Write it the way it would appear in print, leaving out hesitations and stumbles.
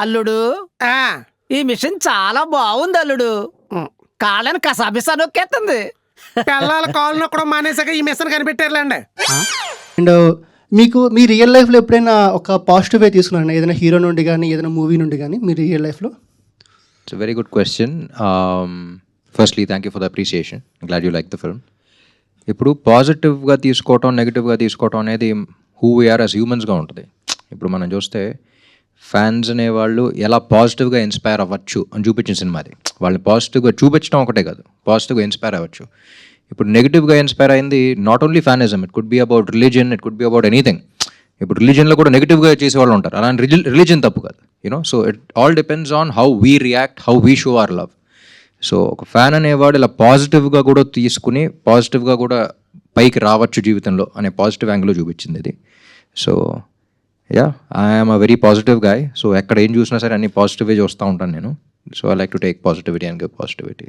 అల్లుడు ఆ, ఈ మిషన్ చాలా బాగుంది అల్లుడు. ఉం. కాళ్ళని కసాబిసా నొక్కేస్తుంది. పిల్లల కాళ్ళు నొక్కడం మానేసాక ఈ మిషన్ కనిపెట్టారులేండి. అండ్ మీకు మీ రియల్ లైఫ్లో ఎప్పుడైనా ఒక పాజిటివ్ వే తీసుకున్నారా? ఏదైనా హీరో నుండి కానీ ఏదైనా మూవీ నుండి కానీ మీ రియల్ లైఫ్లో? It's a very good question. Firstly, thank you for the appreciation. I'm glad you liked the film. ఇప్పుడు పాజిటివ్గా తీసుకోవటం నెగిటివ్గా తీసుకోవటం అనేది హూ వీఆర్ యాజ్ హ్యూమన్స్గా ఉంటుంది. ఇప్పుడు మనం చూస్తే ఫ్యాన్స్ అనేవాళ్ళు ఎలా పాజిటివ్గా ఇన్స్పైర్ అవ్వచ్చు అని చూపించిన సినిమాది. వాళ్ళని పాజిటివ్గా చూపించడం ఒకటే కాదు, పాజిటివ్గా ఇన్స్పైర్ అవ్వచ్చు. ఇప్పుడు నెగిటివ్గా ఇన్స్పైర్ అయింది not only fanism, it could be about religion, it could be about anything. ఇప్పుడు రిలీజన్లో కూడా నెగిటివ్గా చేసే వాళ్ళు ఉంటారు, అలాంటి రిలీజన్ తప్పు కాదు, you know. So it all depends on how we react, how we show hour love. So ఒక ఫ్యాన్ అనేవాడు ఇలా పాజిటివ్గా కూడా తీసుకుని పాజిటివ్గా కూడా పైకి రావచ్చు జీవితంలో అనే పాజిటివ్ యాంగిల్లో చూపించింది ఇది. So yeah, I'm a very positive guy. So ఎక్కడ ఏం చూసినా సరే అన్ని పాజిటివ్గా చూస్తూ ఉంటాను నేను. So I like to take positivity and give positivity.